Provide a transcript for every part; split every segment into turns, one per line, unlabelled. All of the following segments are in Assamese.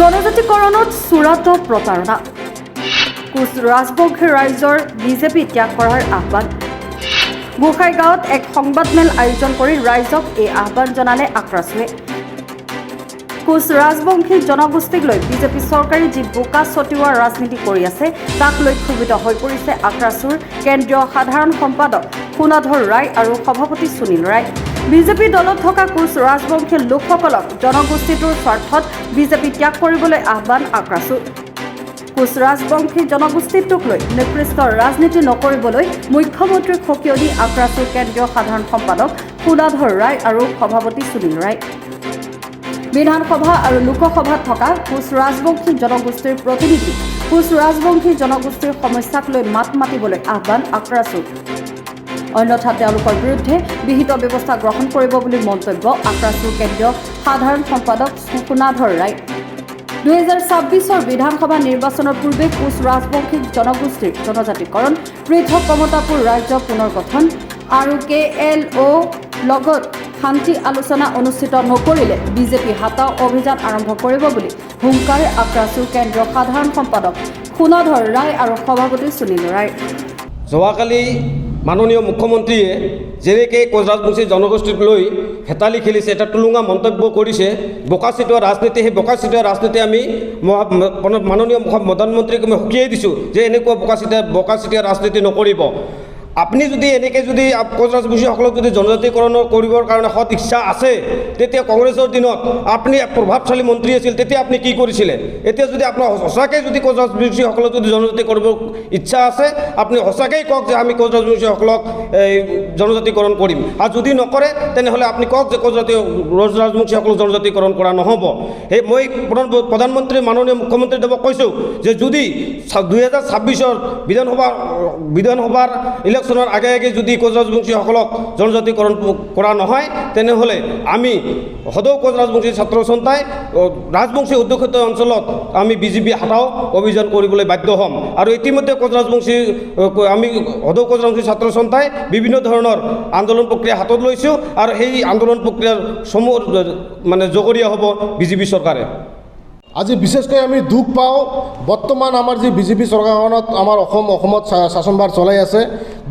জনজাতিকৰণত চূড়ান্ত প্ৰতাৰণা কোচ ৰাজবংশী ৰাইজৰ বিজেপি ত্যাগ কৰাৰ আহ্বান গোসাইগাঁৱত এক সংবাদমেল আয়োজন কৰি ৰাইজক এই আহ্বান জনালে আক্ৰাছুৱে কোচ ৰাজবংশী জনগোষ্ঠীক লৈ বিজেপি চৰকাৰে যি বোকা ছটিওৱা ৰাজনীতি কৰি আছে তাক লৈ ক্ষোভিত হৈ পৰিছে আক্ৰাছুৰ কেন্দ্ৰীয় সাধাৰণ সম্পাদক সোণাধৰ ৰায় আৰু সভাপতি সুনীল ৰায় বিজেপি দলত থকা কোচ ৰাজবংশী লোকসকলক জনগোষ্ঠীটোৰ স্বাৰ্থত বিজেপি ত্যাগ কৰিবলৈ আহ্বান আক্ৰাছু কোচ ৰাজবংশী জনগোষ্ঠীটোক লৈ নিকৃষ্ট ৰাজনীতি নকৰিবলৈ মুখ্যমন্ত্ৰীক সকিয়নি আক্ৰাছুৰ কেন্দ্ৰীয় সাধাৰণ সম্পাদক সোণাধৰ ৰায় আৰু সভাপতি সুনীল ৰায় বিধানসভা আৰু লোকসভাত থকা কোচ ৰাজবংশী জনগোষ্ঠীৰ প্ৰতিনিধি কোচ ৰাজবংশী জনগোষ্ঠীৰ সমস্যাক লৈ মাত মাতিবলৈ আহ্বান আক্ৰাছু অন্যথা তেওঁলোকৰ বিৰুদ্ধে বিহিত ব্যৱস্থা গ্ৰহণ কৰিব বুলি মন্তব্য আক্ৰাছুৰ কেন্দ্ৰীয় সাধাৰণ সম্পাদক সোণাধৰ ৰায় 2026 বিধানসভা নিৰ্বাচনৰ পূৰ্বে কোচ ৰাজবংশী জনগোষ্ঠীৰ জনজাতিকৰণ পৃথক কমতাপুৰ ৰাজ্য পুনৰ গঠন আৰু KLO লগত শান্তি আলোচনা অনুষ্ঠিত নকৰিলে বিজেপি হাতাও অভিযান আৰম্ভ কৰিব বুলি হুংকাৰ আক্ৰাছুৰ কেন্দ্ৰীয় সাধাৰণ সম্পাদক সোণাধৰ ৰায় আৰু সভাপতি সুনীল ৰায়
যোৱাকালি মাননীয় মুখ্যমন্ত্ৰীয়ে যেনেকৈ কোচ ৰাজবংশী জনগোষ্ঠীক লৈ হেতালি খেলিছে এটা টুলুঙা মন্তব্য কৰিছে বোকা ছিটোৱা ৰাজনীতি সেই বোকা ছিটোৱা ৰাজনীতি আমি মাননীয় প্ৰধানমন্ত্ৰীক মই সকীয়াই দিছোঁ যে এনেকুৱা বোকা ছিটোৱা ৰাজনীতি নকৰিব আপুনি যদি এনেকৈ যদি কোচ ৰাজবংশীসকলক যদি জনজাতিকৰণ কৰিবৰ কাৰণে সৎ ইচ্ছা আছে তেতিয়া কংগ্ৰেছৰ দিনত আপুনি প্ৰভাৱশালী মন্ত্ৰী আছিল তেতিয়া আপুনি কি কৰিছিলে এতিয়া যদি আপোনাৰ সঁচাকৈ যদি কোচ ৰাজবংশীসকলক যদি জনজাতি কৰিব ইচ্ছা আছে আপুনি সঁচাকৈ কওক যে আমি কোচ ৰাজবংশীসকলক জনজাতিকৰণ কৰিম আৰু যদি নকৰে তেনেহ'লে আপুনি কওক যে কোচ ৰাজবংশীসকলক জনজাতিকৰণ কৰা নহ'ব সেই মই প্ৰধানমন্ত্ৰী মাননীয় মুখ্যমন্ত্ৰীদেৱক কৈছোঁ যে যদি 2026 বিধানসভাৰ ইলেকশ্যনৰ আগে যদি কোচ ৰাজবংশীসকলক জনজাতিকৰণ কৰা নহয় তেনেহ'লে আমি সদৌ কোচ ৰাজবংশী ছাত্ৰ সন্থাই ৰাজবংশী অধ্যুষিত অঞ্চলত আমি বিজেপি হাতাও অভিযান কৰিবলৈ বাধ্য হ'ম আৰু ইতিমধ্যে কোচ ৰাজবংশী আমি সদৌ কোচ ৰাজবংশী ছাত্ৰ সন্থাই বিভিন্ন ধৰণৰ আন্দোলন প্ৰক্ৰিয়া হাতত লৈছোঁ আৰু সেই আন্দোলন প্ৰক্ৰিয়াৰ সমূহ মানে জগৰীয়া হ'ব বিজেপি চৰকাৰে
আজি বিশেষকৈ আমি দুখ পাওঁ বৰ্তমান আমাৰ যি বিজেপি চৰকাৰখনত আমাৰ অসমত শাসনভাৰ চলাই আছে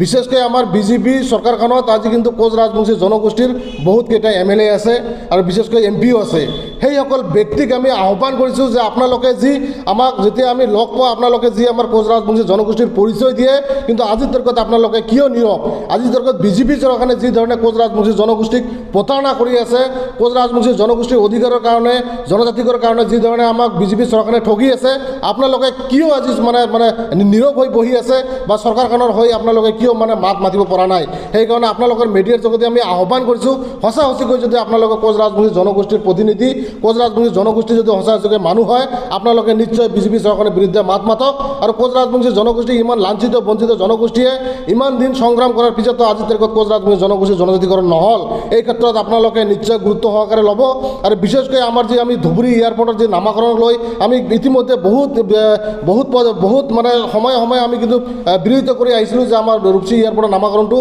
বিশেষকৈ আমাৰ বিজেপি চৰকাৰখনত আজি কিন্তু কোচ ৰাজবংশী জনগোষ্ঠীৰ বহুতকেইটা MLA আছে আৰু বিশেষকৈ MPও আছে সেইসকল ব্যক্তিক আমি আহ্বান কৰিছোঁ যে আপোনালোকে যি আমাক যেতিয়া আমি লগ পাওঁ আপোনালোকে যি আমাৰ কোচ ৰাজবংশী জনগোষ্ঠীৰ পৰিচয় দিয়ে কিন্তু আজিৰ তাৰিখত আপোনালোকে কিয় নীৰৱ আজিৰ তাৰিখত বিজেপি চৰকাৰে যি ধৰণে কোচ ৰাজবংশী জনগোষ্ঠীক প্ৰতাৰণা কৰি আছে কোচ ৰাজবংশী জনগোষ্ঠীৰ অধিকাৰৰ কাৰণে জনজাতিকৰ কাৰণে যি ধৰণে আমাক বিজেপি চৰকাৰে ঠগি আছে আপোনালোকে কিয় আজি মানে নীৰৱ হৈ বহি আছে বা চৰকাৰখনৰ হৈ আপোনালোকে কিয় মানে মাত মাতিব পৰা নাই সেইকাৰণে আপোনালোকৰ মিডিয়াৰ যোগেদি আমি আহ্বান কৰিছোঁ সঁচাকৈ যদি আপোনালোকে কোচ ৰাজবংশী জনগোষ্ঠীৰ প্ৰতিনিধি কোচ ৰাজবংশী জনগোষ্ঠী যদি সঁচাকৈ মানুহ হয় আপোনালোকে নিশ্চয় বিজেপি চৰকাৰৰ বিৰুদ্ধে মাত মাতক আৰু কোচ ৰাজবংশী জনগোষ্ঠী ইমান লাঞ্ছিত বঞ্চিত জনগোষ্ঠীয়ে ইমান দিন সংগ্ৰাম কৰাৰ পিছতো আজিৰ তাৰিখত কোচ ৰাজবংশী জনগোষ্ঠীৰ জনজাতিকৰণ নহ'ল এই ক্ষেত্ৰত আপোনালোকে নিশ্চয় গুৰুত্ব সহকাৰে ল'ব আৰু বিশেষকৈ আমাৰ যি আমি ধুবুৰী এয়াৰপৰ্টৰ যি নামাকৰণ লৈ আমি ইতিমধ্যে বহুত মানে সময়ে আমি কিন্তু বিৰোধিতা কৰি আহিছিলোঁ যে আমাৰ ৰূপসী এয়াৰপৰ্টৰ নামাকৰণটো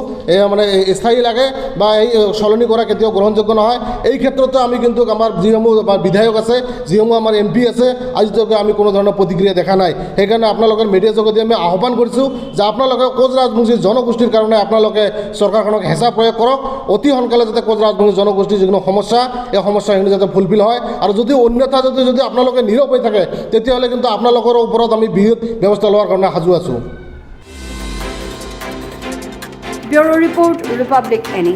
মানে স্থায়ী লাগে বা এই সলনি কৰা কেতিয়াও গ্ৰহণযোগ্য নহয় এই ক্ষেত্ৰতো আমি কিন্তু আমাৰ যিসমূহ বিধায়ক আছে যিসমূহ আমাৰ MP আছে আজিলৈকে আমি কোনো ধৰণৰ প্ৰতিক্ৰিয়া দেখা নাই সেইকাৰণে আপোনালোকৰ মিডিয়াৰ যোগেদি আমি আহ্বান কৰিছোঁ যে আপোনালোকে কোচ ৰাজবংশী জনগোষ্ঠীৰ কাৰণে আপোনালোকে চৰকাৰখনক হেঁচা প্ৰয়োগ কৰক অতি সোনকালে যাতে কোচ ৰাজবংশী জনগোষ্ঠীৰ যিকোনো সমস্যা এই সমস্যাখিনি যাতে ফুলফিল হয় আৰু যদি অন্যথা যদি আপোনালোকে নীৰৱ হৈ থাকে তেতিয়াহ'লে কিন্তু আপোনালোকৰ ওপৰত আমি বিহিত ব্যৱস্থা লোৱাৰ কাৰণে সাজু আছোঁ
ব্যুৰো ৰিপৰ্ট ৰিপাব্লিক এনি